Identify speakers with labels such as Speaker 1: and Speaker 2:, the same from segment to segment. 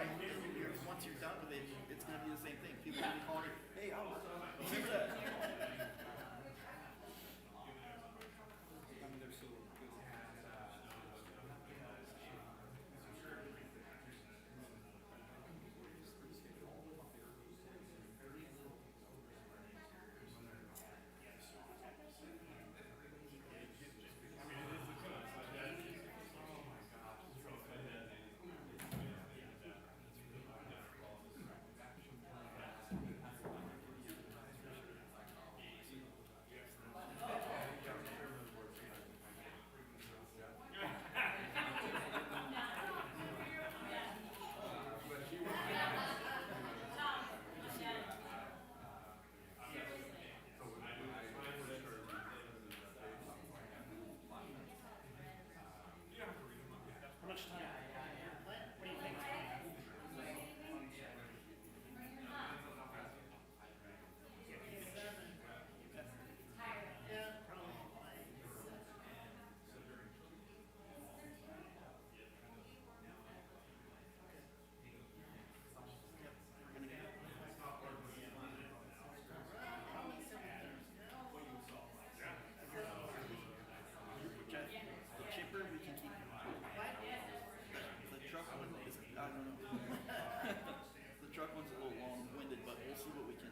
Speaker 1: right. Once you're done with it, it's going to be the same thing. People will be calling you, hey, I was remember that. How much time? What do you think? Yeah, probably. The chipper we can keep. The truck one is, I don't know. The truck one's a little long-winded, but we'll see what we can.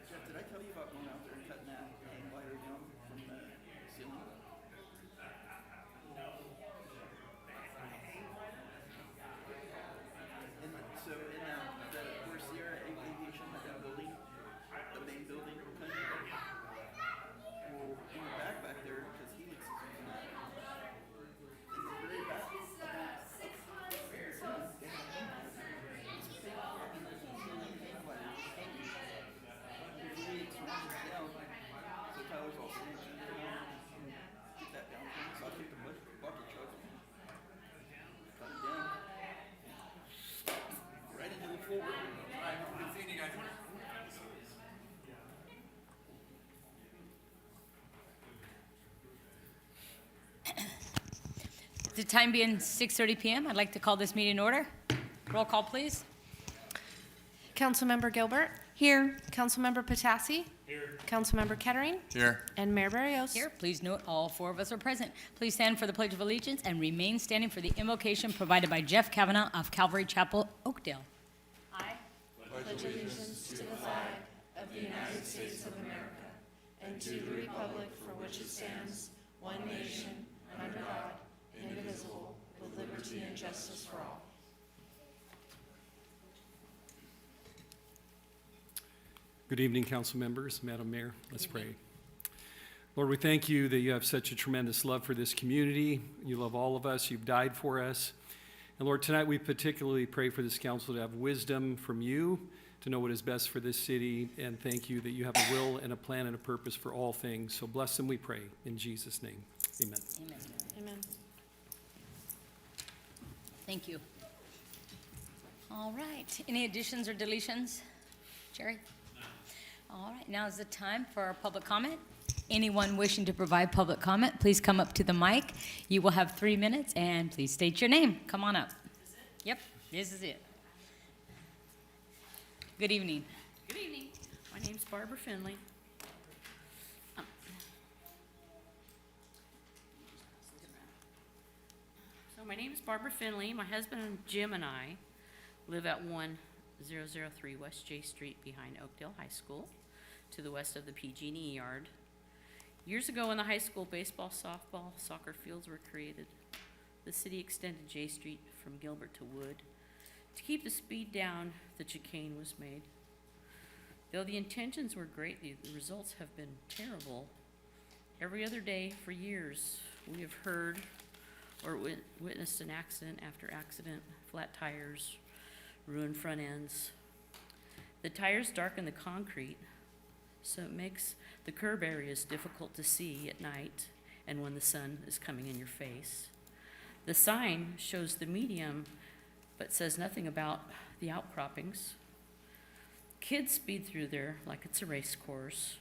Speaker 1: Jeff, did I tell you about going out there and cutting that hang glider down from the ceiling? Where Sierra Aviation had that building, the main building, well, in the back there, because Helix is using that. In the very back, so Tyler's all saying, get that down for me. So I took the bucket truck, cut it down, right into the floor.
Speaker 2: Good seeing you guys.
Speaker 3: The time being 6:30 p.m., I'd like to call this meeting in order. Roll call, please.
Speaker 4: Councilmember Gilbert. Here. Councilmember Patassi. Here. Councilmember Kettering.
Speaker 2: Here.
Speaker 4: And Mayor Barrios.
Speaker 3: Here, please note all four of us are present. Please stand for the Pledge of Allegiance and remain standing for the invocation provided by Jeff Kavanaugh of Calvary Chapel, Oakdale. I
Speaker 4: Pledge allegiance to the flag of the United States of America and to the republic for which it stands, one nation, under God, indivisible, with liberty and justice for all.
Speaker 5: Good evening, council members, Madam Mayor. Let's pray. Lord, we thank you that you have such a tremendous love for this community. You love all of us. You've died for us. And Lord, tonight we particularly pray for this council to have wisdom from you, to know what is best for this city. And thank you that you have a will and a plan and a purpose for all things. So bless them, we pray. In Jesus' name, amen.
Speaker 3: Amen.
Speaker 4: Amen.
Speaker 3: Thank you. All right. Any additions or deletions? Jerry? No. All right. Now is the time for our public comment. Anyone wishing to provide public comment, please come up to the mic. You will have 3 minutes, and please state your name. Come on up. Yep, this is it. Good evening.
Speaker 6: Good evening. My name's Barbara Finley. So my name is Barbara Finley. My husband Jim and I live at 1003 West J Street behind Oakdale High School, to the west of the PG&E yard. Years ago, when the high school baseball, softball, soccer fields were created, the city extended J Street from Gilbert to Wood. To keep the speed down, the chicane was made. Though the intentions were great, the results have been terrible. Every other day for years, we have heard or witnessed an accident after accident, flat tires, ruined front ends. The tires darken the concrete, so it makes the curb areas difficult to see at night and when the sun is coming in your face. The sign shows the medium, but says nothing about the outcroppings. Kids speed through there like it's a race course.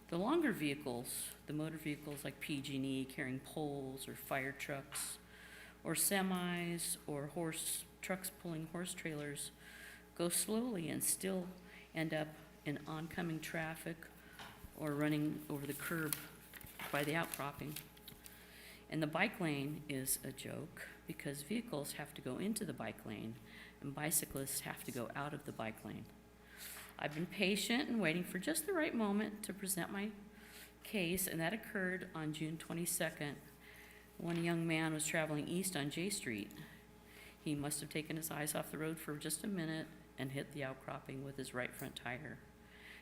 Speaker 6: The longer vehicles, the motor vehicles like PG&E carrying poles or fire trucks, or semis or trucks pulling horse trailers, go slowly and still end up in oncoming traffic or running over the curb by the outcropping. And the bike lane is a joke because vehicles have to go into the bike lane and bicyclists have to go out of the bike lane. I've been patient and waiting for just the right moment to present my case, and that occurred on June 22nd when a young man was traveling east on J Street. He must have taken his eyes off the road for just a minute and hit the outcropping with his right front tire,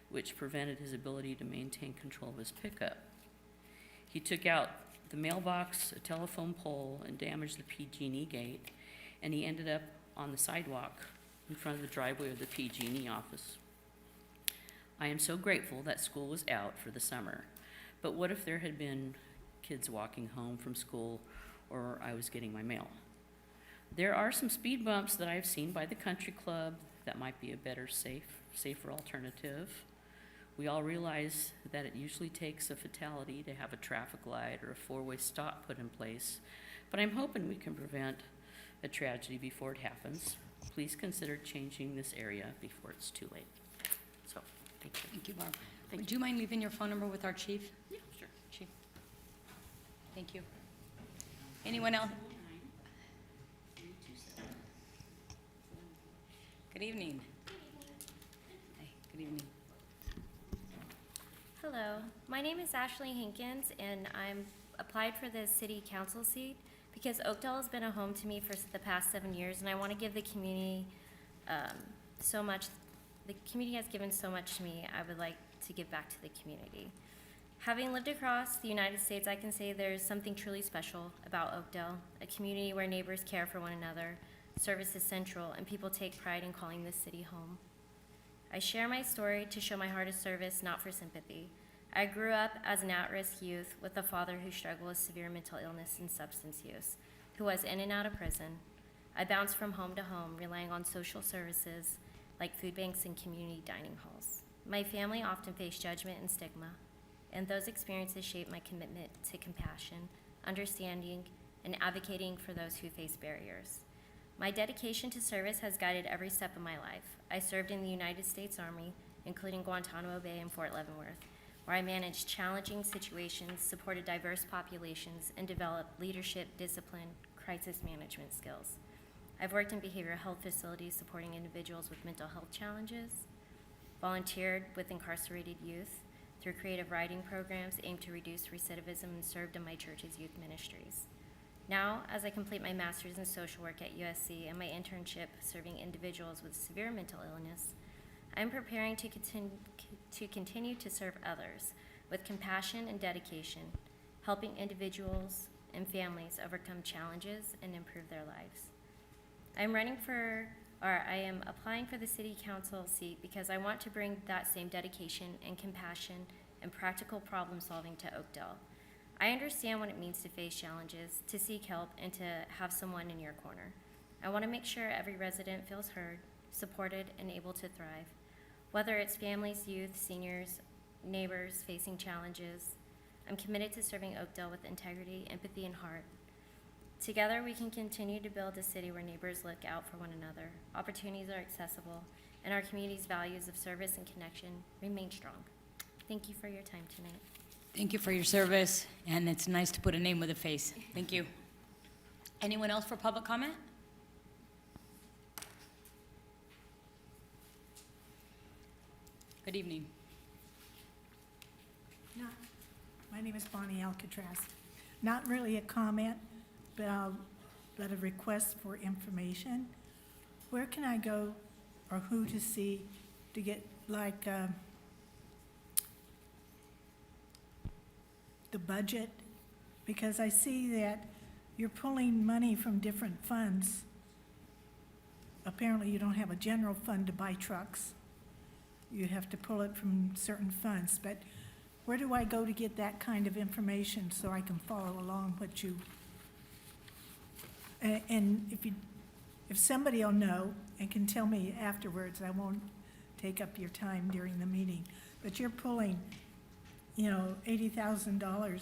Speaker 6: which prevented his ability to maintain control of his pickup. He took out the mailbox, a telephone pole, and damaged the PG&E gate, and he ended up on the sidewalk in front of the driveway of the PG&E office. I am so grateful that school was out for the summer, but what if there had been kids walking home from school or I was getting my mail? There are some speed bumps that I've seen by the country club that might be a better, safer alternative. We all realize that it usually takes a fatality to have a traffic light or a four-way stop put in place, but I'm hoping we can prevent a tragedy before it happens. Please consider changing this area before it's too late. So, thank you.
Speaker 3: Thank you, Barb.
Speaker 6: Thank
Speaker 3: Would you mind leaving your phone number with our chief?
Speaker 6: Yeah, sure.
Speaker 3: Chief. Thank you. Anyone else? Good evening. Hey, good evening.
Speaker 2: Hello, my name is Ashley Hankins, and I'm applied for the city council seat because Oakdale has been a home to me for the past 7 years, and I want to give the community so much. The community has given so much to me. I would like to give back to the community. Having lived across the United States, I can say there's something truly special about Oakdale, a community where neighbors care for one another, service is central, and people take pride in calling this city home. I share my story to show my heart of service, not for sympathy. I grew up as an at-risk youth with a father who struggled with severe mental illness and substance use, who was in and out of prison. I bounced from home to home, relying on social services like food banks and community dining halls. My family often faced judgment and stigma, and those experiences shaped my commitment to compassion, understanding, and advocating for those who face barriers. My dedication to service has guided every step of my life. I served in the United States Army, including Guantanamo Bay and Fort Leavenworth, where I managed challenging situations, supported diverse populations, and developed leadership, discipline, crisis management skills. I've worked in behavioral health facilities supporting individuals with mental health challenges, volunteered with incarcerated youth through creative writing programs aimed to reduce recidivism, and served in my church's youth ministries. Now, as I complete my master's in social work at USC and my internship serving individuals with severe mental illness, I'm preparing to continue to serve others with compassion and dedication, helping individuals and families overcome challenges and improve their lives. I am applying for the city council seat because I want to bring that same dedication and compassion and practical problem solving to Oakdale. I understand what it means to face challenges, to seek help, and to have someone in your corner. I want to make sure every resident feels heard, supported, and able to thrive. Whether it's families, youth, seniors, neighbors facing challenges, I'm committed to serving Oakdale with integrity, empathy, and heart. Together, we can continue to build a city where neighbors look out for one another, opportunities are accessible, and our community's values of service and connection remain strong. Thank you for your time tonight.
Speaker 3: Thank you for your service, and it's nice to put a name with a face. Thank you. Anyone else for public comment? Good evening.
Speaker 7: My name is Bonnie Alcatraz. Not really a comment, but but a request for information. Where can I go or who to see to get like the budget? Because I see that you're pulling money from different funds. Apparently you don't have a general fund to buy trucks. You have to pull it from certain funds, but where do I go to get that kind of information so I can follow along what you, and if somebody will know and can tell me afterwards, I won't take up your time during the meeting, but you're pulling, $80,000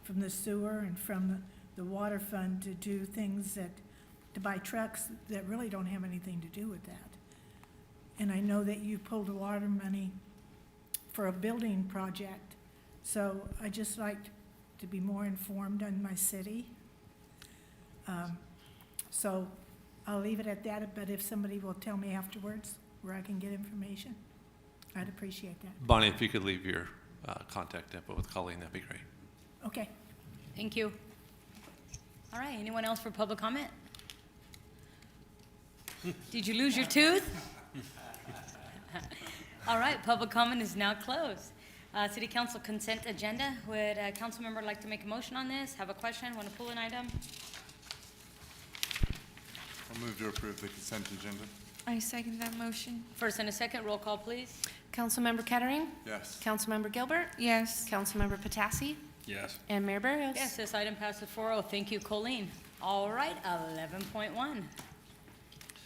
Speaker 7: from the sewer and from the water fund to do things to buy trucks that really don't have anything to do with that. And I know that you pulled the water money for a building project, so I just like to be more informed on my city. So I'll leave it at that, but if somebody will tell me afterwards where I can get information, I'd appreciate that.
Speaker 8: Bonnie, if you could leave your contact info with Colleen, that'd be great.
Speaker 7: Okay.
Speaker 3: Thank you. All right, anyone else for public comment? Did you lose your tooth? All right, public comment is now closed. City Council consent agenda. Would a council member like to make a motion on this? Have a question? Want to pull an item?
Speaker 9: I'll move to approve the consent agenda.
Speaker 4: I second that motion.
Speaker 3: First and a second, roll call, please.
Speaker 10: Councilmember Kettering,
Speaker 9: Yes.
Speaker 10: Councilmember Gilbert,
Speaker 4: Yes.
Speaker 10: Councilmember Patassi,
Speaker 5: Yes.
Speaker 10: and Mayor Barrios.
Speaker 3: Yes, this item passes 4-0. Thank you, Colleen. All right, 11.1.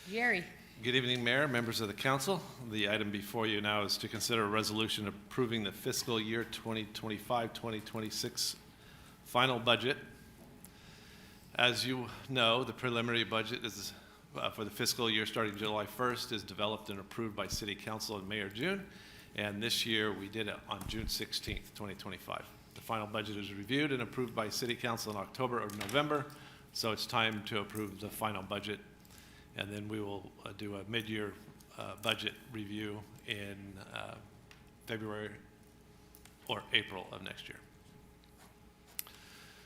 Speaker 3: Jerry.
Speaker 8: Good evening, Mayor, members of the council. The item before you now is to consider a resolution approving the fiscal year 2025-2026 final budget. As you know, the preliminary budget is for the fiscal year starting July 1st is developed and approved by City Council in May or June, and this year we did it on June 16th, 2025. The final budget is reviewed and approved by City Council in October or November, so it's time to approve the final budget, and then we will do a mid-year budget review in February or April of next year.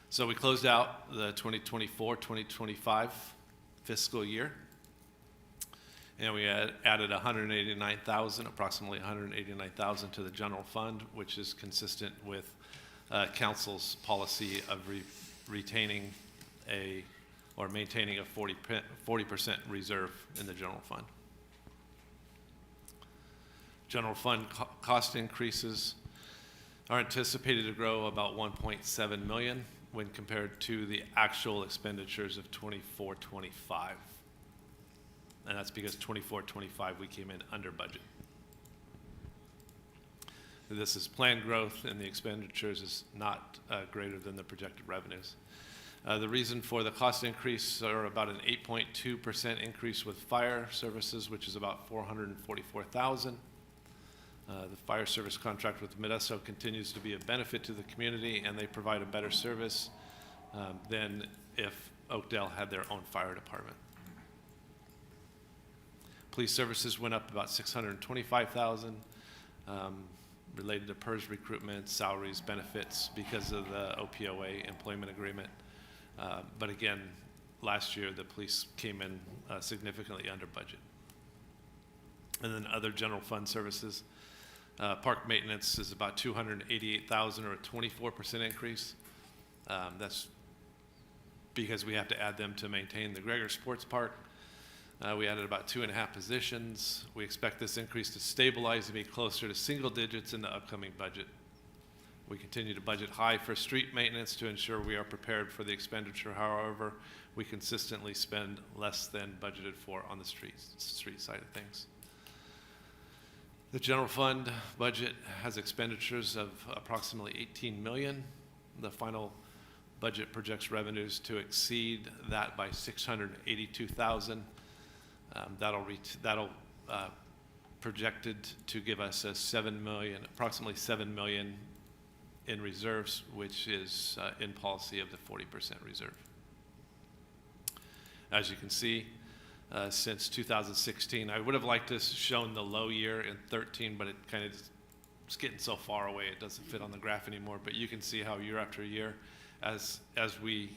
Speaker 8: So we closed out the 2024-2025 fiscal year, and we added approximately 189,000 to the general fund, which is consistent with council's policy of maintaining a 40% reserve in the general fund. General fund cost increases are anticipated to grow about 1.7 million when compared to the actual expenditures of 24-25. And that's because 24-25 we came in under budget. This is planned growth, and the expenditures is not greater than the projected revenues. The reason for the cost increase are about an 8.2% increase with fire services, which is about $444,000. The fire service contract with Modesto continues to be a benefit to the community, and they provide a better service than if Oakdale had their own fire department. Police services went up about $625,000 related to PERS recruitment, salaries, benefits because of the OPOA employment agreement. But again, last year the police came in significantly under budget. And then other general fund services. Park maintenance is about $288,000 or a 24% increase. That's because we have to add them to maintain the Gregor Sports Park. We added about 2.5 positions. We expect this increase to stabilize and be closer to single digits in the upcoming budget. We continue to budget high for street maintenance to ensure we are prepared for the expenditure. However, we consistently spend less than budgeted for on the street side of things. The general fund budget has expenditures of approximately $18 million. The final budget projects revenues to exceed that by $682,000. That'll projected to give us approximately $7 million in reserves, which is in policy of the 40% reserve. As you can see, since 2016, I would have liked to have shown the low year in 13, but it kind of is getting so far away it doesn't fit on the graph anymore. But you can see how year after year, as the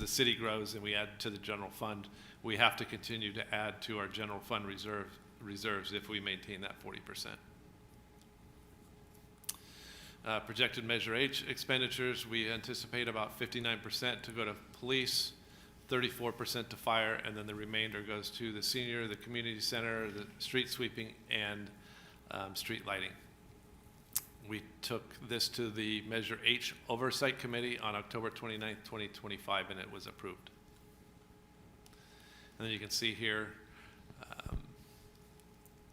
Speaker 8: city grows and we add to the general fund, we have to continue to add to our general fund reserves if we maintain that 40%. Projected Measure H expenditures, we anticipate about 59% to go to police, 34% to fire, and then the remainder goes to the senior, the community center, the street sweeping, and street lighting. We took this to the Measure H Oversight Committee on October 29th, 2025, and it was approved. And then you can see here,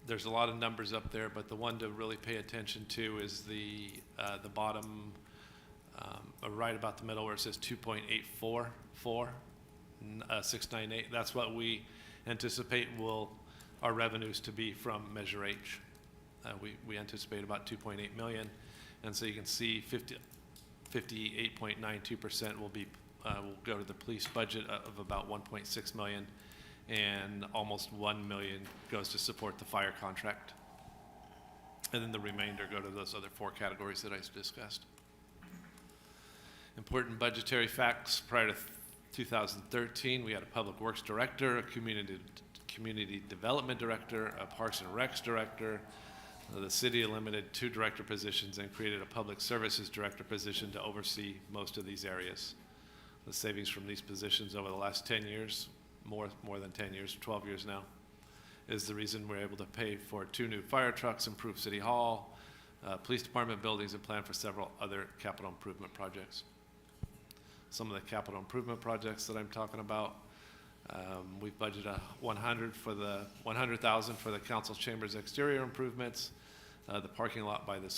Speaker 8: there's a lot of numbers up there, but the one to really pay attention to is the bottom, right about the middle where it says 2.844, 698. That's what we anticipate our revenues to be from Measure H. We anticipate about 2.8 million, and so you can see 58.92% will go to the police budget of about 1.6 million, and almost 1 million goes to support the fire contract. And then the remainder go to those other 4 categories that I discussed. Important budgetary facts: prior to 2013, we had a public works director, a community development director, a parks and recs director. The city eliminated 2 director positions and created a public services director position to oversee most of these areas. The savings from these positions over the last 10 years, more than 10 years, 12 years now, is the reason we're able to pay for 2 new fire trucks, improve City Hall, police department buildings, and plan for several other capital improvement projects. Some of the capital improvement projects that I'm talking about, we've budgeted $100,000 for the council chambers exterior improvements, the parking lot by the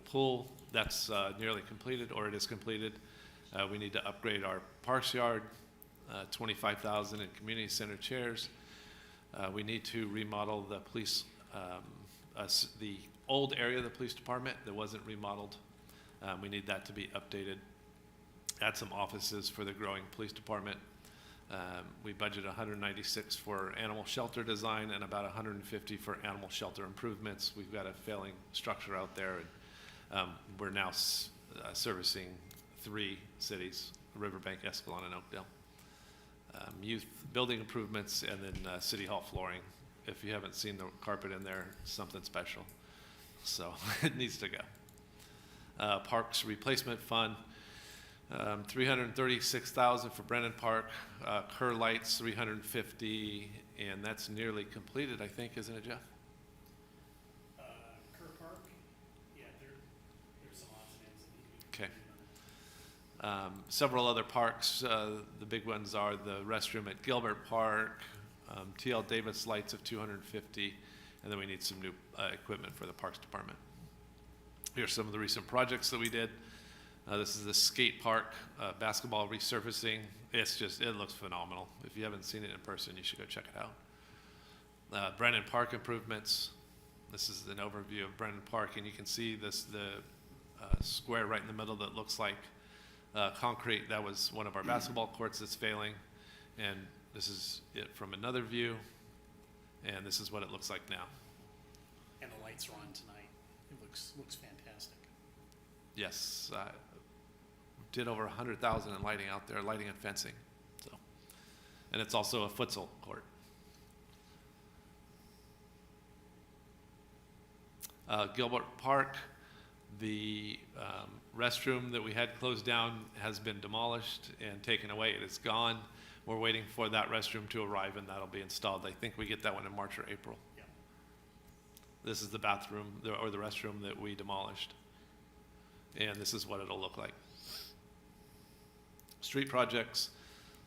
Speaker 8: pool, that's nearly completed, or it is completed. We need to upgrade our parks yard, 25,000 in community center chairs. We need to remodel the police, the old area of the police department that wasn't remodeled. We need that to be updated. Add some offices for the growing police department. We budget 196 for animal shelter design and about 150 for animal shelter improvements. We've got a failing structure out there, and we're now servicing 3 cities: Riverbank, Escalon, and Oakdale. Youth building improvements, and then City Hall flooring. If you haven't seen the carpet in there, something special. So it needs to go. Parks Replacement Fund, $336,000 for Brennan Park. Kerr Lights, $350,000, and that's nearly completed, I think, isn't it, Jeff?
Speaker 11: Kerr Park, yeah, there's some odds and ends that need to be
Speaker 8: Okay. Several other parks, the big ones are the restroom at Gilbert Park, TL Davis lights of $250,000, and then we need some new equipment for the Parks Department. Here's some of the recent projects that we did. This is the skate park, basketball resurfacing. It looks phenomenal. If you haven't seen it in person, you should go check it out. Brennan Park improvements. This is an overview of Brennan Park, and you can see the square right in the middle that looks like concrete. That was one of our basketball courts that's failing, and this is it from another view, and this is what it looks like now.
Speaker 11: And the lights are on tonight. It looks fantastic.
Speaker 8: Yes, did over 100,000 in lighting out there, lighting and fencing. So, and it's also a futsal court. Gilbert Park, the restroom that we had closed down has been demolished and taken away. It is gone. We're waiting for that restroom to arrive, and that'll be installed. I think we get that one in March or April.
Speaker 11: Yeah.
Speaker 8: This is the bathroom or the restroom that we demolished, and this is what it'll look like. Street projects,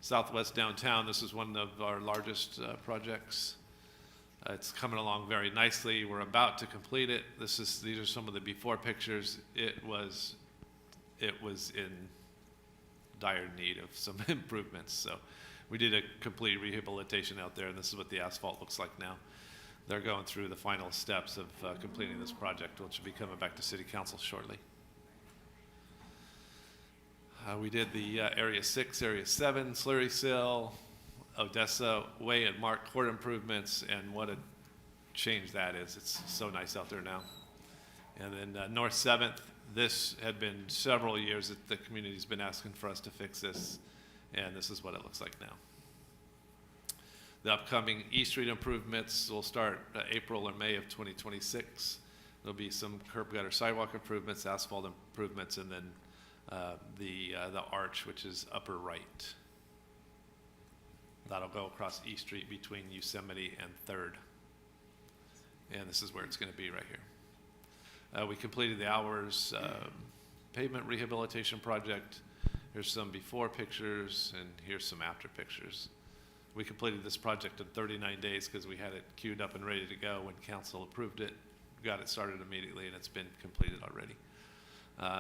Speaker 8: Southwest Downtown. This is one of our largest projects. It's coming along very nicely. We're about to complete it. These are some of the before pictures. It was in dire need of some improvements. So we did a complete rehabilitation out there, and this is what the asphalt looks like now. They're going through the final steps of completing this project, which will be coming back to City Council shortly. We did the Area 6, Area 7, Slurry Sill, Odessa Way and Mark Court improvements, and what a change that is. It's so nice out there now. And then North 7th, This had been several years that the community's been asking for us to fix this, and this is what it looks like now. The upcoming East Street improvements will start April or May of 2026. There'll be some curb gutter sidewalk improvements, asphalt improvements, and then the arch, which is upper right. That'll go across East Street between Yosemite and 3rd. And this is where it's going to be right here. We completed the Hours pavement rehabilitation project. Here's some before pictures, and here's some after pictures. We completed this project in 39 days because we had it queued up and ready to go when council approved it, got it started immediately, and it's been completed already.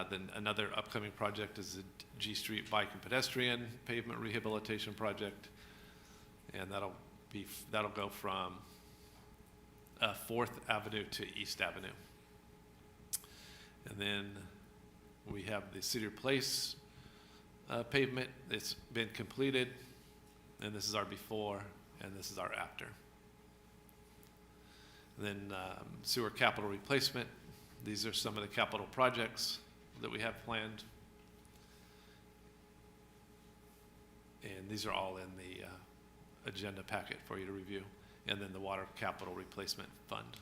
Speaker 8: Then another upcoming project is the G Street Bike and Pedestrian Pavement Rehabilitation Project, and that'll go from 4th Avenue to East Avenue. And then we have the Cedar Place pavement. It's been completed, and this is our before, and this is our after. And then sewer capital replacement. These are some of the capital projects that we have planned. And these are all in the agenda packet for you to review. And then the water capital replacement fund.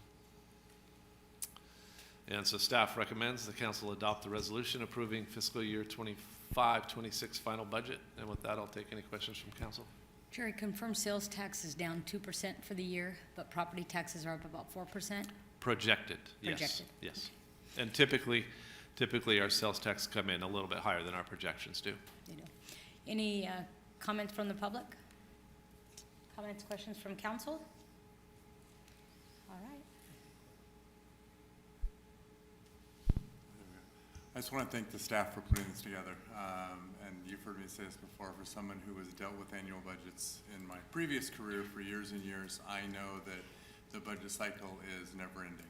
Speaker 8: And so staff recommends the council adopt the resolution approving fiscal year 25-26 final budget. And with that, I'll take any questions from council.
Speaker 3: Jerry, confirm sales tax is down 2% for the year, but property taxes are up about 4%?
Speaker 8: Projected, yes.
Speaker 3: Projected.
Speaker 8: Yes. And typically our sales tax come in a little bit higher than our projections do.
Speaker 3: They do. Any comments from the public? Comments, questions from council? All right.
Speaker 9: I just want to thank the staff for putting this together. And you've heard me say this before, for someone who has dealt with annual budgets in my previous career for years and years, I know that the budget cycle is never ending.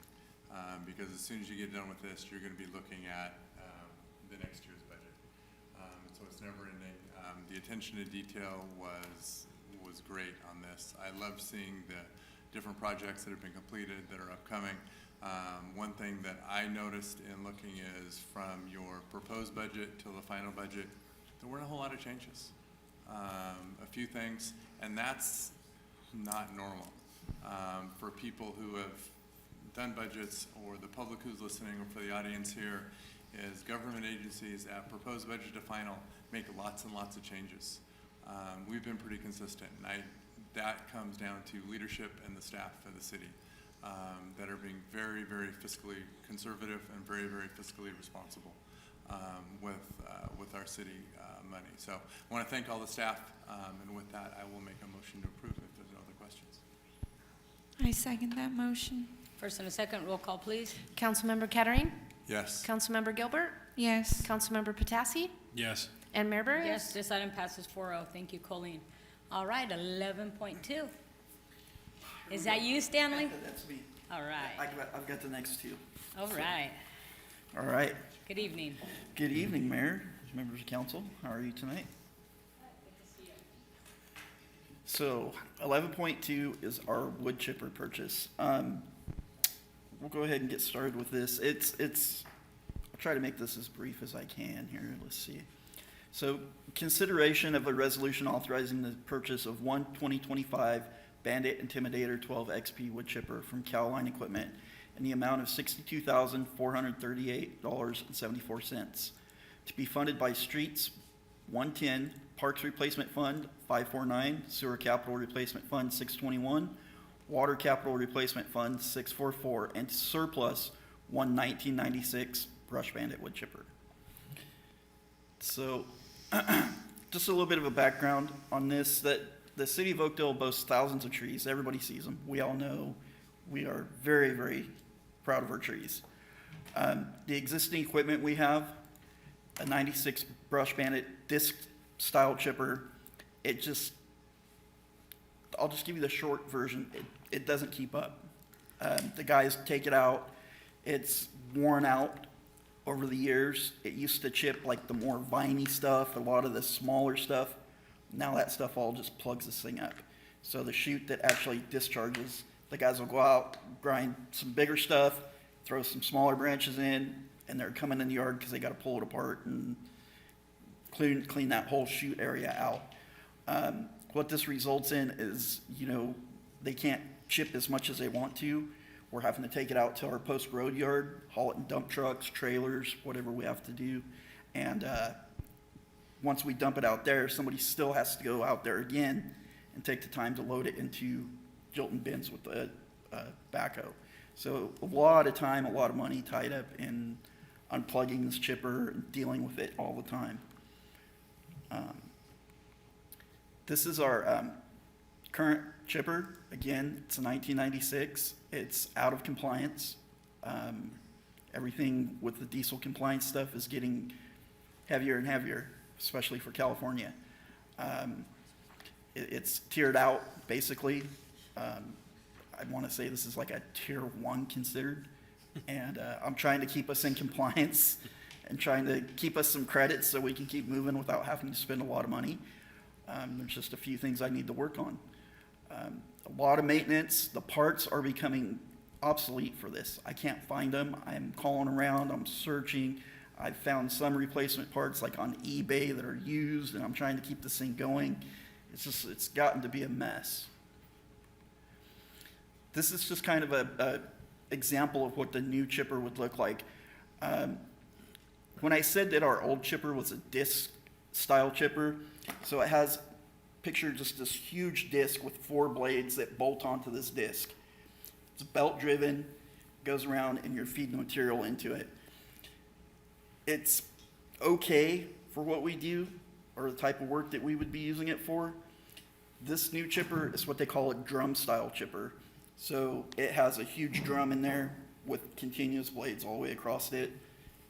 Speaker 9: Because as soon as you get done with this, you're going to be looking at the next year's budget. And so it's never ending. The attention to detail was great on this. I love seeing the different projects that have been completed that are upcoming. One thing that I noticed in looking is from your proposed budget till the final budget, there weren't a whole lot of changes. A few things, and that's not normal. For people who have done budgets, or the public who's listening, or for the audience here, is government agencies at proposed budget to final make lots and lots of changes. We've been pretty consistent, and that comes down to leadership and the staff of the city that are being very, very fiscally conservative and very, very fiscally responsible with our city money. So I want to thank all the staff, and with that, I will make a motion to approve if there's no other questions.
Speaker 4: I second that motion.
Speaker 3: First and a second, roll call, please.
Speaker 10: Councilmember Kettering?
Speaker 9: Yes.
Speaker 10: Councilmember Gilbert?
Speaker 4: Yes.
Speaker 10: Councilmember Patassi?
Speaker 11: Yes.
Speaker 10: And Mayor Burgess?
Speaker 3: Yes, this item passes 4-0. Thank you, Colleen. All right, 11.2. Is that you, Stanley?
Speaker 1: That's me.
Speaker 3: All right.
Speaker 1: I've got the next two.
Speaker 3: All right.
Speaker 1: All right.
Speaker 3: Good evening.
Speaker 1: Good evening, Mayor, members of council. How are you tonight? So 11.2 is our wood chipper purchase. We'll go ahead and get started with this. I'll try to make this as brief as I can here. Let's see. So consideration of a resolution authorizing the purchase of one 2025 Bandit Intimidator 12 XP wood chipper from Cowline Equipment in the amount of $62,438.74 to be funded by Streets 110, Parks Replacement Fund 549, Sewer Capital Replacement Fund 621, Water Capital Replacement Fund 644, and surplus 1996 Brush Bandit wood chipper. So just a little bit of a background on this, that the city of Oakdale boasts thousands of trees. Everybody sees them. We all know we are very, very proud of our trees. The existing equipment we have, a 96 Brush Bandit disc style chipper, I'll just give you the short version. It doesn't keep up. The guys take it out. It's worn out over the years. It used to chip like the more viney stuff, a lot of the smaller stuff. Now that stuff all just plugs this thing up. So the chute that actually discharges, the guys will go out, grind some bigger stuff, throw some smaller branches in, and they're coming in the yard because they got to pull it apart and clean that whole chute area out. What this results in is, they can't chip as much as they want to. We're having to take it out to our post road yard, haul it in dump trucks, trailers, whatever we have to do. And once we dump it out there, somebody still has to go out there again and take the time to load it into Jilton bins with the backhoe. So a lot of time, a lot of money tied up in unplugging this chipper and dealing with it all the time. This is our current chipper. Again, it's a 1996. It's out of compliance. Everything with the diesel compliance stuff is getting heavier and heavier, especially for California. It's tiered out, basically. I want to say this is like a tier 1 considered. And I'm trying to keep us in compliance and trying to keep us some credits so we can keep moving without having to spend a lot of money. There's just a few things I need to work on. A lot of maintenance. The parts are becoming obsolete for this. I can't find them. I'm calling around. I'm searching. I've found some replacement parts like on eBay that are used, and I'm trying to keep this thing going. It's gotten to be a mess. This is just kind of a example of what the new chipper would look like. When I said that our old chipper was a disc style chipper, so it has, picture just this huge disc with 4 blades that bolt onto this disc. It's belt driven, goes around, and you're feeding material into it. It's okay for what we do or the type of work that we would be using it for. This new chipper is what they call a drum style chipper. So it has a huge drum in there with continuous blades all the way across it.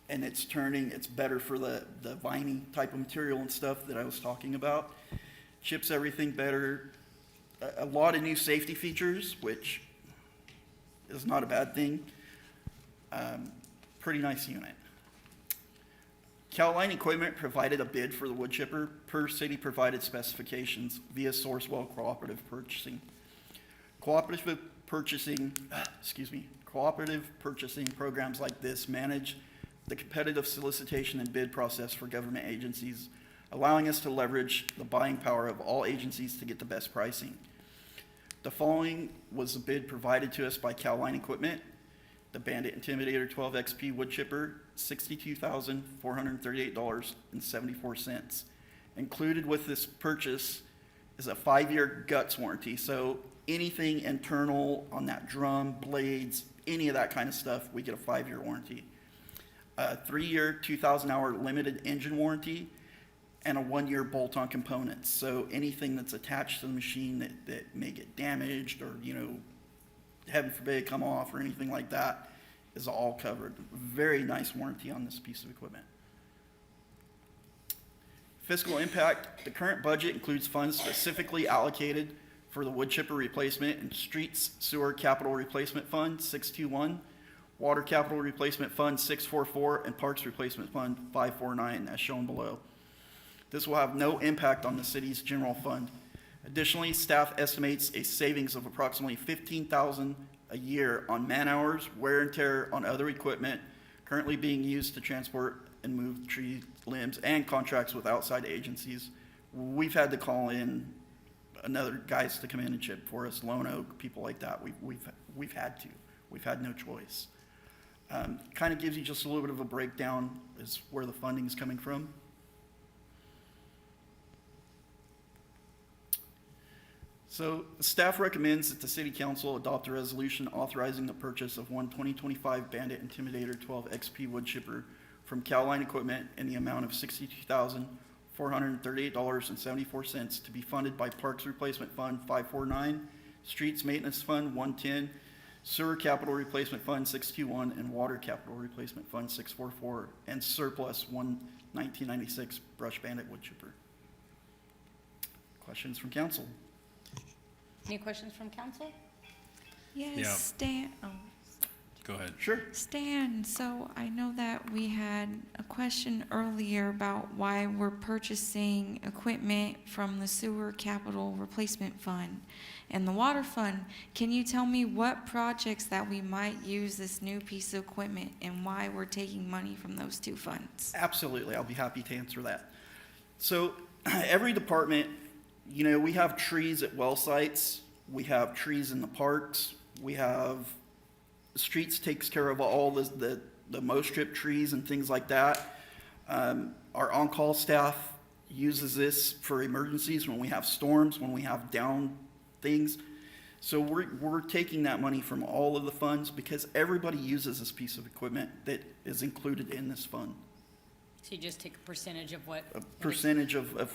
Speaker 1: And it's turning, it's better for the viney type of material and stuff that I was talking about. Chips everything better. A lot of new safety features, which is not a bad thing. Pretty nice unit. Cal-Line Equipment provided a bid for the wood chipper per city provided specifications via Sourcewell Cooperative Purchasing. Cooperative purchasing programs like this manage the competitive solicitation and bid process for government agencies, allowing us to leverage the buying power of all agencies to get the best pricing. The following was a bid provided to us by Cal-Line Equipment. The Bandit Intimidator 12 XP wood chipper, $62,438.74. Included with this purchase is a 5-year guts warranty. So anything internal on that drum, blades, any of that kind of stuff, we get a 5-year warranty. A 3-year, 2,000-hour limited engine warranty, and a 1-year bolt-on components. So anything that's attached to the machine that may get damaged or, heaven forbid, come off or anything like that is all covered. Very nice warranty on this piece of equipment. Fiscal impact, the current budget includes funds specifically allocated for the wood chipper replacement in Streets Sewer Capital Replacement Fund 621, Water Capital Replacement Fund 644, and Parks Replacement Fund 549 as shown below. This will have no impact on the city's general fund. Additionally, staff estimates a savings of approximately $15,000 a year on man hours, wear and tear on other equipment currently being used to transport and move tree limbs, and contracts with outside agencies. We've had to call in another guys to come in and chip for us, Lone Oak, people like that. We've had to. We've had no choice. Kind of gives you just a little bit of a breakdown as where the funding is coming from. So staff recommends that the City Council adopt a resolution authorizing the purchase of one 2025 Bandit Intimidator 12 XP wood chipper from Cal-Line Equipment in the amount of $62,438.74 to be funded by Parks Replacement Fund 549, Streets Maintenance Fund 110, Sewer Capital Replacement Fund 621, and Water Capital Replacement Fund 644, and surplus 1996 Brush Bandit wood chipper. Questions from council?
Speaker 3: Any questions from council?
Speaker 10: Yes, Dan,
Speaker 12: Go ahead.
Speaker 1: Sure.
Speaker 13: Stan, so I know that we had a question earlier about why we're purchasing equipment from the sewer capital replacement fund and the water fund. Can you tell me what projects that we might use this new piece of equipment and why we're taking money from those two funds?
Speaker 1: Absolutely, I'll be happy to answer that. So every department, you know, we have trees at well sites, we have trees in the parks, we have, streets takes care of all the mow strip trees and things like that. Our on-call staff uses this for emergencies when we have storms, when we have down things. So we're taking that money from all of the funds because everybody uses this piece of equipment that is included in this fund.
Speaker 3: So you just take a percentage of what?
Speaker 1: A percentage of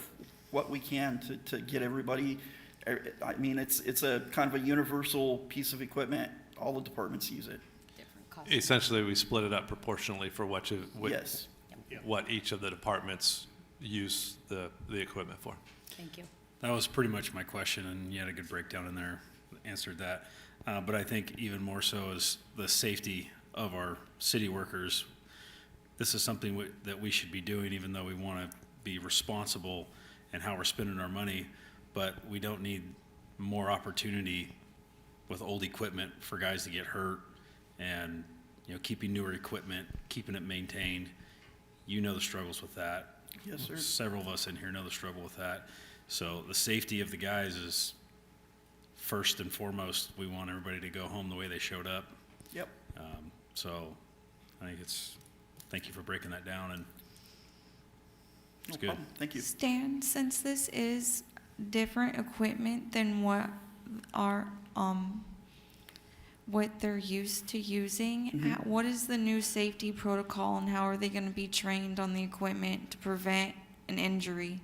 Speaker 1: what we can to get everybody, I mean, it's a kind of a universal piece of equipment. All the departments use it.
Speaker 3: Different costs.
Speaker 8: Essentially, we split it up proportionally for
Speaker 1: Yes.
Speaker 8: what each of the departments use the equipment for.
Speaker 3: Thank you.
Speaker 12: That was pretty much my question, and you had a good breakdown in there, answered that. But I think even more so is the safety of our city workers. This is something that we should be doing, even though we want to be responsible in how we're spending our money, but we don't need more opportunity with old equipment for guys to get hurt, and, you know, keeping newer equipment, keeping it maintained. You know the struggles with that.
Speaker 1: Yes, sir.
Speaker 12: Several of us in here know the struggle with that. So the safety of the guys is first and foremost. We want everybody to go home the way they showed up.
Speaker 1: Yep.
Speaker 12: So I think thank you for breaking that down, and
Speaker 1: No
Speaker 12: it's good.
Speaker 1: problem. Thank you.
Speaker 13: Stan, since this is different equipment than what what they're used to using, what is the new safety protocol and how are they going to be trained on the equipment to prevent an injury?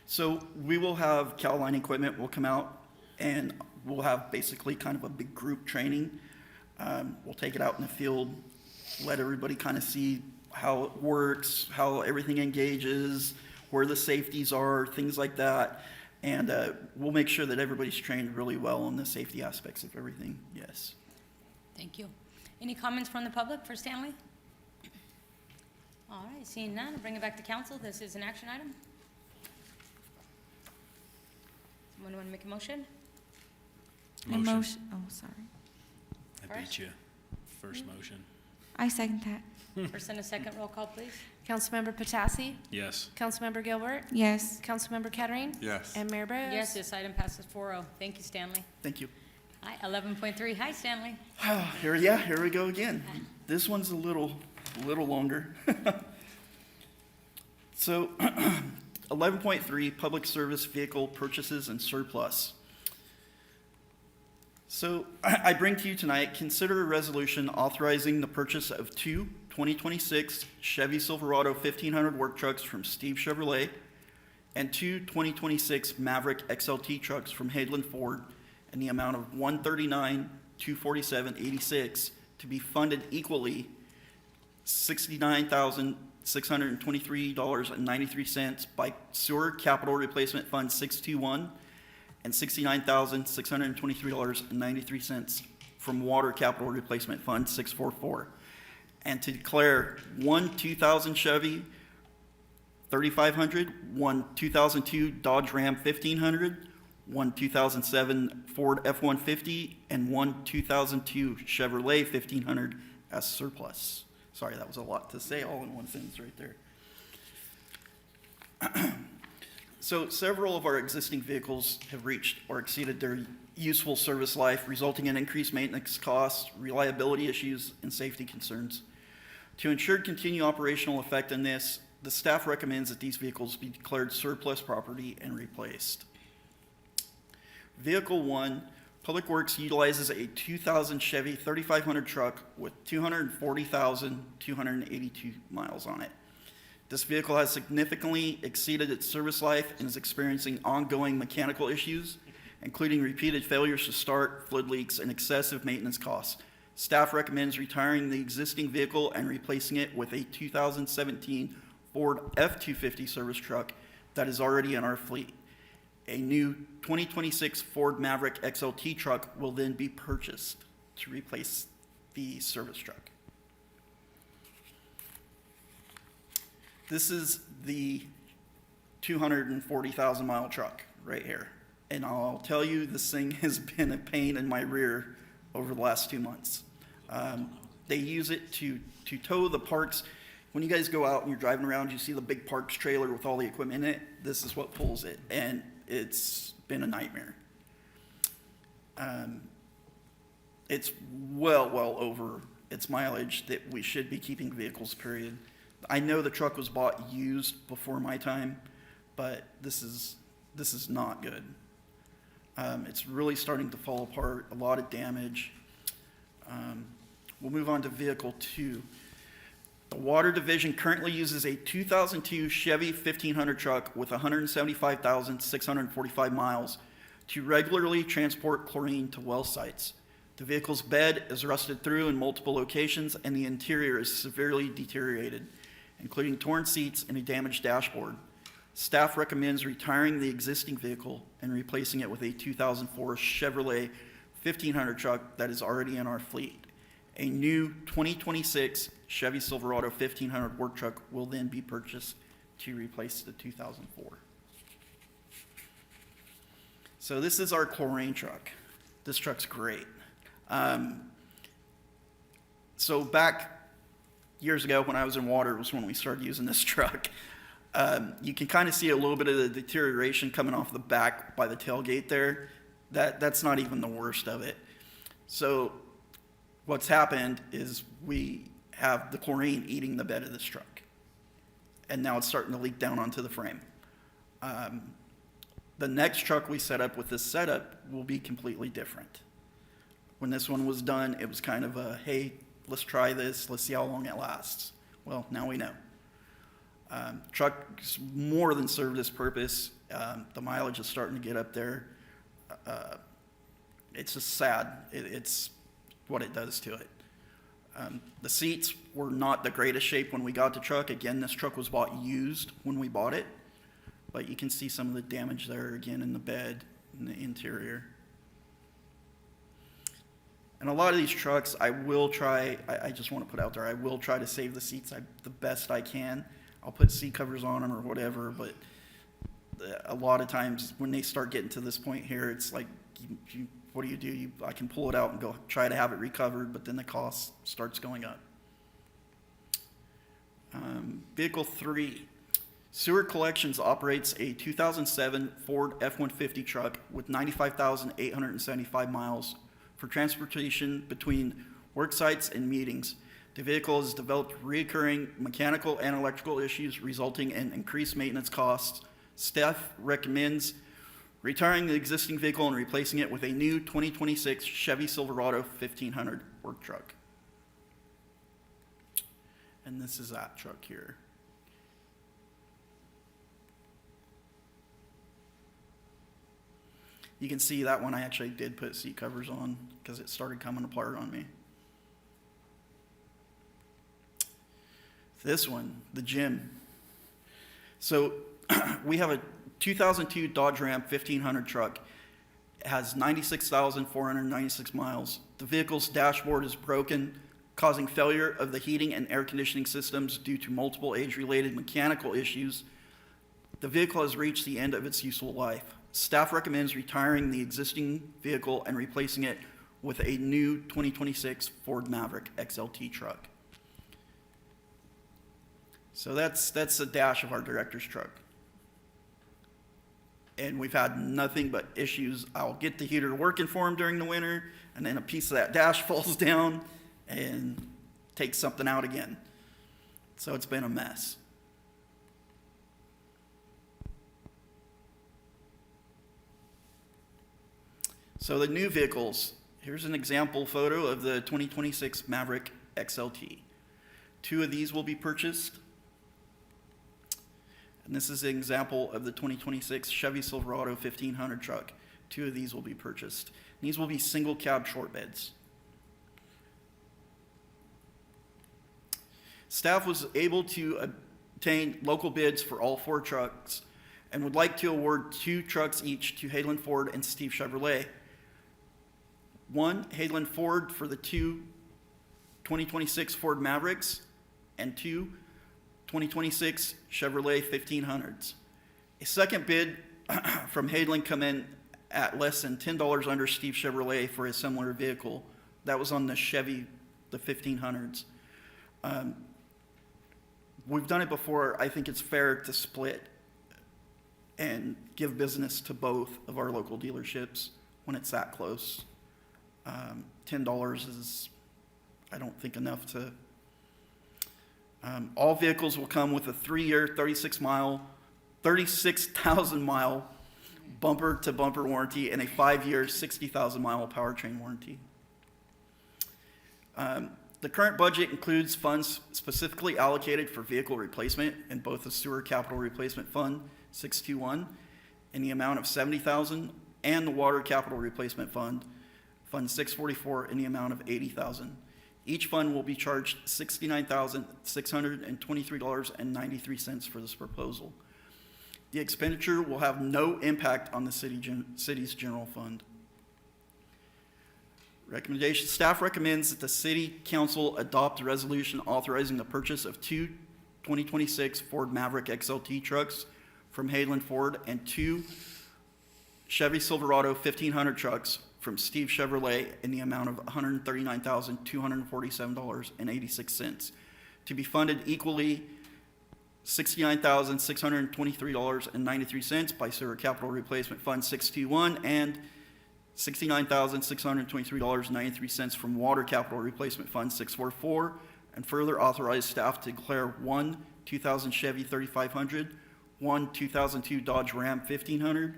Speaker 1: So we will have Cal-Line equipment will come out and we'll have basically kind of a big group training. We'll take it out in the field, let everybody kind of see how it works, how everything engages, where the safeties are, things like that. And we'll make sure that everybody's trained really well on the safety aspects of everything, yes.
Speaker 3: Thank you. Any comments from the public for Stanley? All right, seeing none, I'll bring it back to council. This is an action item. Someone want to make a motion?
Speaker 13: Emotion. Oh, sorry.
Speaker 12: I beat you. First motion.
Speaker 13: I second that.
Speaker 3: First and a second, roll call, please.
Speaker 10: Councilmember Patassi?
Speaker 12: Yes.
Speaker 10: Councilmember Gilbert?
Speaker 13: Yes.
Speaker 10: Councilmember Kettering?
Speaker 9: Yes.
Speaker 10: And Mayor Barros?
Speaker 3: Yes, this item passes 4-0. Thank you, Stanley.
Speaker 1: Thank you.
Speaker 3: Hi, 11.3. Hi, Stanley.
Speaker 1: Here we go again. This one's a little longer. So 11.3, public service vehicle purchases and surplus. So I bring to you tonight, consider a resolution authorizing the purchase of two 2026 Chevy Silverado 1500 work trucks from Steve Chevrolet and two 2026 Maverick XLT trucks from Headland Ford in the amount of $139,247.86 to be funded equally $69,623.93 by Sewer Capital Replacement Fund 621 and $69,623.93 from Water Capital Replacement Fund 644. And to declare one 2000 Chevy 3500, one 2002 Dodge Ram 1500, one 2007 Ford F-150, and one 2002 Chevrolet 1500 as surplus. Sorry, that was a lot to say all in one sentence right there. So several of our existing vehicles have reached or exceeded their useful service life, resulting in increased maintenance costs, reliability issues, and safety concerns. To ensure continued operational effectiveness, the staff recommends that these vehicles be declared surplus property and replaced. Vehicle 1, Public Works utilizes a 2000 Chevy 3500 truck with 240,282 miles on it. This vehicle has significantly exceeded its service life and is experiencing ongoing mechanical issues, including repeated failures to start, fluid leaks, and excessive maintenance costs. Staff recommends retiring the existing vehicle and replacing it with a 2017 Ford F-250 service truck that is already in our fleet. A new 2026 Ford Maverick XLT truck will then be purchased to replace the service truck. This is the 240,000 mile truck right here. And I'll tell you, this thing has been a pain in my rear over the last 2 months. They use it to tow the parks. When you guys go out and you're driving around, you see the big parks trailer with all the equipment in it. This is what pulls it, and it's been a nightmare. It's well over its mileage that we should be keeping vehicles, period. I know the truck was bought used before my time, but this is not good. It's really starting to fall apart, a lot of damage. We'll move on to vehicle 2. The Water Division currently uses a 2002 Chevy 1500 truck with 175,645 miles to regularly transport chlorine to well sites. The vehicle's bed is rusted through in multiple locations, and the interior is severely deteriorated, including torn seats and a damaged dashboard. Staff recommends retiring the existing vehicle and replacing it with a 2004 Chevrolet 1500 truck that is already in our fleet. A new 2026 Chevy Silverado 1500 work truck will then be purchased to replace the 2004. So this is our chlorine truck. This truck's great. So back years ago when I was in water was when we started using this truck. You can kind of see a little bit of the deterioration coming off the back by the tailgate there. That's not even the worst of it. So what's happened is we have the chlorine eating the bed of this truck. And now it's starting to leak down onto the frame. The next truck we set up with this setup will be completely different. When this one was done, it was kind of a, hey, let's try this, let's see how long it lasts. Well, now we know. Truck's more than served its purpose. The mileage is starting to get up there. It's just sad. It's what it does to it. The seats were not the greatest shape when we got the truck. Again, this truck was bought used when we bought it, but you can see some of the damage there again in the bed, in the interior. And a lot of these trucks, I will try, I just want to put out there, I will try to save the seats the best I can. I'll put seat covers on them or whatever, but a lot of times when they start getting to this point here, it's like, what do? I can pull it out and go try to have it recovered, but then the cost starts going up. Vehicle 3. Sewer Collections operates a 2007 Ford F-150 truck with 95,875 miles for transportation between work sites and meetings. The vehicle has developed recurring mechanical and electrical issues resulting in increased maintenance costs. Staff recommends retiring the existing vehicle and replacing it with a new 2026 Chevy Silverado 1500 work truck. And this is that truck here. You can see that one I actually did put seat covers on because it started coming apart on me. This one, the Jim. So we have a 2002 Dodge Ram 1500 truck. It has 96,496 miles. The vehicle's dashboard is broken, causing failure of the heating and air conditioning systems due to multiple age-related mechanical issues. The vehicle has reached the end of its useful life. Staff recommends retiring the existing vehicle and replacing it with a new 2026 Ford Maverick XLT truck. So that's the dash of our director's truck. And we've had nothing but issues. I'll get the heater working for him during the winter, and then a piece of that dash falls down and takes something out again. So it's been a mess. So the new vehicles, here's an example photo of the 2026 Maverick XLT. 2 of these will be purchased. And this is an example of the 2026 Chevy Silverado 1500 truck. 2 of these will be purchased. And these will be single cab short beds. Staff was able to obtain local bids for all 4 trucks and would like to award 2 trucks each to Hayland Ford and Steve Chevrolet. One, Hayland Ford for the 2 2026 Ford Mavericks, and 2 2026 Chevrolet 1500s. A second bid from Hayden come in at less than $10 under Steve Chevrolet for a similar vehicle. That was on the Chevy, the 1500s. We've done it before. I think it's fair to split and give business to both of our local dealerships when it's that close. $10 is, I don't think, enough to. All vehicles will come with a 3-year, 36,000 mile bumper to bumper warranty and a 5-year, 60,000 mile powertrain warranty. The current budget includes funds specifically allocated for vehicle replacement in both the Sewer Capital Replacement Fund 621 in the amount of $70,000 and the Water Capital Replacement Fund 644 in the amount of $80,000. Each fund will be charged $69,623.93 for this proposal. The expenditure will have no impact on the city's general fund. Recommendation, staff recommends that the city council adopt a resolution authorizing the purchase of 2 2026 Ford Maverick XLT trucks from Hayden Ford and 2 Chevy Silverado 1500 trucks from Steve Chevrolet in the amount of $139,247.86 to be funded equally $69,623.93 by Sewer Capital Replacement Fund 621 and $69,623.93 from Water Capital Replacement Fund 644, and further authorize staff to declare 1 2000 Chevy 3500, 1 2002 Dodge Ram 1500,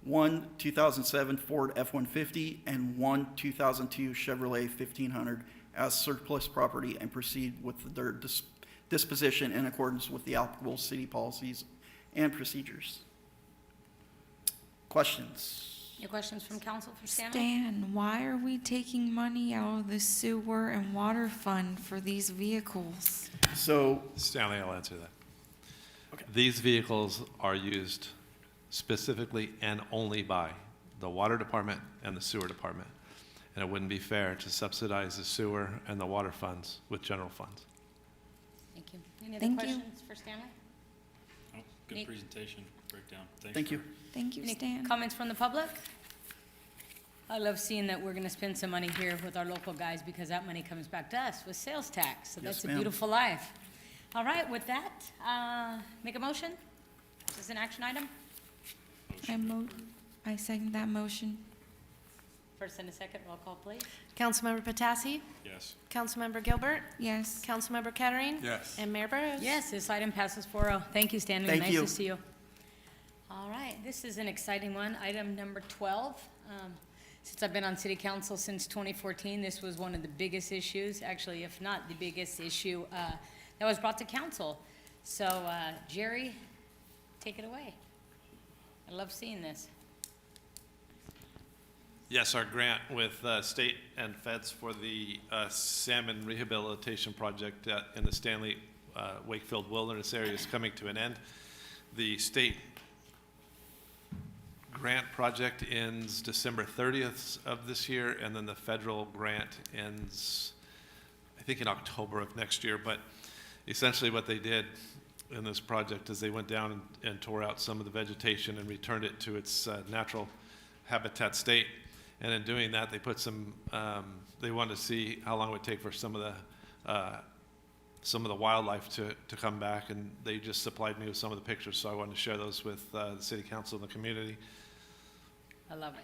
Speaker 1: 1 2007 Ford F-150, and 1 2002 Chevrolet 1500 as surplus property and proceed with their disposition in accordance with the applicable city policies and procedures. Questions?
Speaker 3: Any questions from council for Stanley?
Speaker 13: Stan, why are we taking money out of the sewer and water fund for these vehicles?
Speaker 1: So,
Speaker 8: Stanley, I'll answer that.
Speaker 1: Okay.
Speaker 8: These vehicles are used specifically and only by the water department and the sewer department. And it wouldn't be fair to subsidize the sewer and the water funds with general funds.
Speaker 3: Thank you. Any other
Speaker 13: Thank you.
Speaker 3: questions for Stanley?
Speaker 12: Oh, good
Speaker 3: Nick?
Speaker 12: presentation, breakdown.
Speaker 1: thank you.
Speaker 13: Thank you,
Speaker 3: Any
Speaker 13: Stan.
Speaker 3: comments from the public? I love seeing that we're gonna spend some money here with our local guys because that money comes back to us with sales tax. So
Speaker 1: Yes,
Speaker 3: that's a
Speaker 1: ma'am.
Speaker 3: beautiful life. All right, with that, make a motion. Is this an action item?
Speaker 13: I second that motion.
Speaker 3: First and a second, roll call, please.
Speaker 10: Councilmember Patassi?
Speaker 12: Yes.
Speaker 10: Councilmember Gilbert?
Speaker 13: Yes.
Speaker 10: Councilmember Kettering?
Speaker 9: Yes.
Speaker 10: And Mayor Burroughs?
Speaker 3: Yes, this item passes 4-0. Thank you, Stanley.
Speaker 1: Thank
Speaker 3: Nice
Speaker 1: you.
Speaker 3: to see you. All right, this is an exciting one. Item number 12. Since I've been on city council since 2014, this was one of the biggest issues, actually, if not the biggest issue that was brought to council. So, Jerry, take it away. I love seeing this.
Speaker 8: Yes, our grant with state and feds for the salmon rehabilitation project in the Stanley Wakefield Wilderness area is coming to an end. The state grant project ends December 30th of this year, and then the federal grant ends, I think, in October of next year. But essentially what they did in this project is they went down and tore out some of the vegetation and returned it to its natural habitat state. And in doing that, they put some, they wanted to see how long it would take for some of the wildlife to come back, and they just supplied me with some of the pictures, so I wanted to share those with the city council and the community.
Speaker 3: I love it.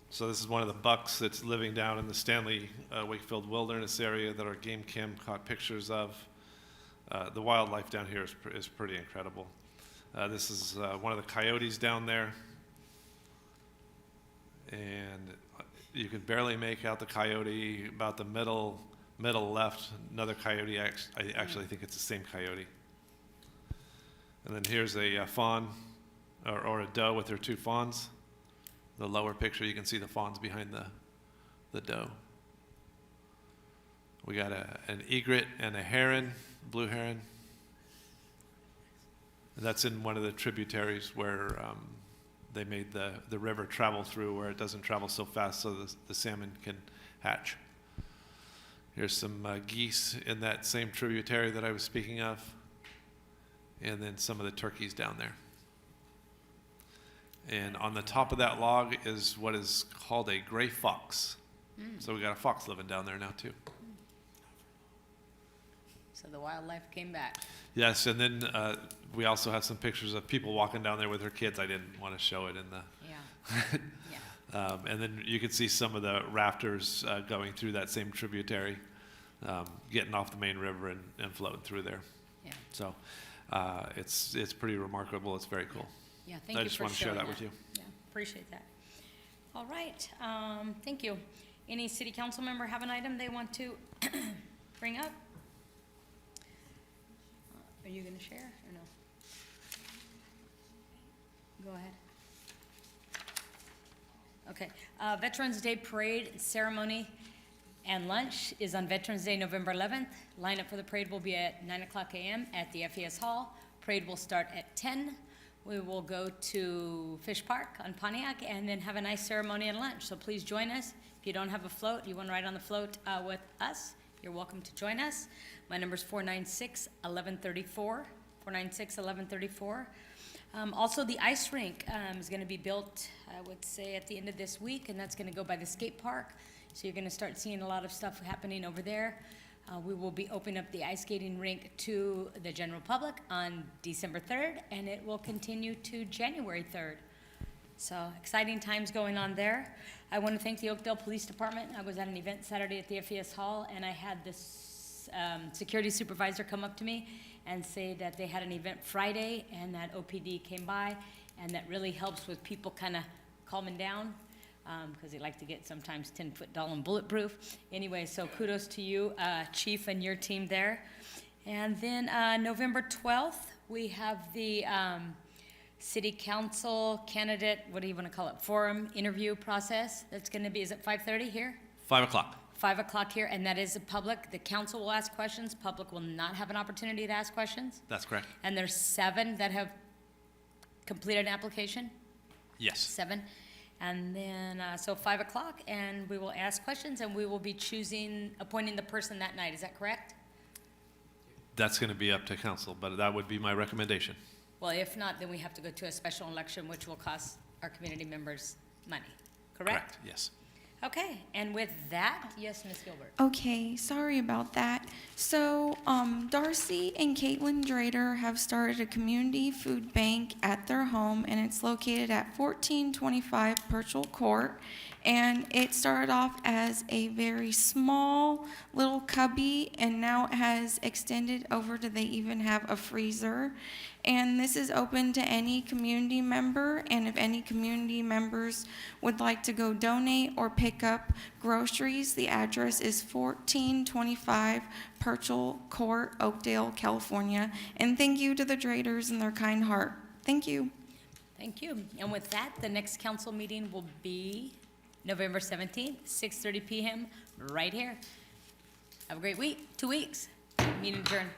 Speaker 8: So this is one of the bucks that's living down in the Stanley Wakefield Wilderness area that our game cam caught pictures of. The wildlife down here is pretty incredible. This is one of the coyotes down there. And you can barely make out the coyote. About the middle left, another coyote. I actually think it's the same coyote. And then here's a fawn, or a doe with her 2 fawns. The lower picture, you can see the fawns behind the doe. We got an egret and a heron, blue heron. And that's in one of the tributaries where they made the river travel through, where it doesn't travel so fast so the salmon can hatch. Here's some geese in that same tributary that I was speaking of. And then some of the turkeys down there. And on the top of that log is what is called a gray fox. So we got a fox living down there now too.
Speaker 3: So the wildlife came back.
Speaker 8: Yes, and then we also have some pictures of people walking down there with their kids. I didn't want to show it in the.
Speaker 3: Yeah. Yeah.
Speaker 8: And then you can see some of the rafters going through that same tributary, getting off the main river and floating through there.
Speaker 3: Yeah.
Speaker 8: So it's pretty remarkable. It's very cool.
Speaker 3: Yeah, thank
Speaker 8: I
Speaker 3: you
Speaker 8: just
Speaker 3: for
Speaker 8: want to share
Speaker 3: showing
Speaker 8: that with you.
Speaker 3: Yeah, appreciate that. All right, thank you. Any city council member have an item they want to bring up? Are you gonna share or no? Go ahead. Okay, Veterans Day Parade Ceremony and lunch is on Veterans Day, November 11th. Lineup for the parade will be at 9:00 a.m. at the FES Hall. Parade will start at 10. We will go to Fish Park on Pontiac and then have a nice ceremony and lunch. So please join us. If you don't have a float, you want to ride on the float with us, you're welcome to join us. My number is 496-1134, 496-1134. Also, the ice rink is going to be built, I would say, at the end of this week, and that's going to go by the skate park. So you're going to start seeing a lot of stuff happening over there. We will be opening up the ice skating rink to the general public on December 3rd, and it will continue to January 3rd. So exciting times going on there. I want to thank the Oakdale Police Department. I was at an event Saturday at the FES Hall, and I had this security supervisor come up to me and say that they had an event Friday, and that OPD came by, and that really helps with people kind of calming down, because they like to get sometimes 10-foot tall and bulletproof. Anyway, so kudos to you, Chief, and your team there. And then November 12th, we have the City Council candidate, what do you want to call it, forum interview process. That's going to be, is it 5:30 here?
Speaker 8: 5 o'clock.
Speaker 3: 5 o'clock here, and that is a public. The council will ask questions. Public will not have an opportunity to ask questions.
Speaker 8: That's correct.
Speaker 3: And there's 7 that have completed an application.
Speaker 8: Yes.
Speaker 3: 7. And then, so 5 o'clock, and we will ask questions, and we will be appointing the person that night. Is that correct?
Speaker 8: That's going to be up to council, but that would be my recommendation.
Speaker 3: Well, if not, then we have to go to a special election, which will cost our community members money. Correct?
Speaker 8: Yes.
Speaker 3: Okay, and with that, yes, Ms. Gilbert.
Speaker 13: Okay, sorry about that. So, Darcy and Caitlin Drader have started a community food bank at their home, and it's located at 1425 Purchell Court. And it started off as a very small little cubby, and now it has extended over to they even have a freezer. And this is open to any community member, and if any community members would like to go donate or pick up groceries, the address is 1425 Purchell Court, Oakdale, California. And thank you to the Draders and their kind heart. Thank you.
Speaker 3: Thank you. And with that, the next council meeting will be November 17th, 6:30 p.m. right here. Have a great week, 2 weeks. Meeting adjourned.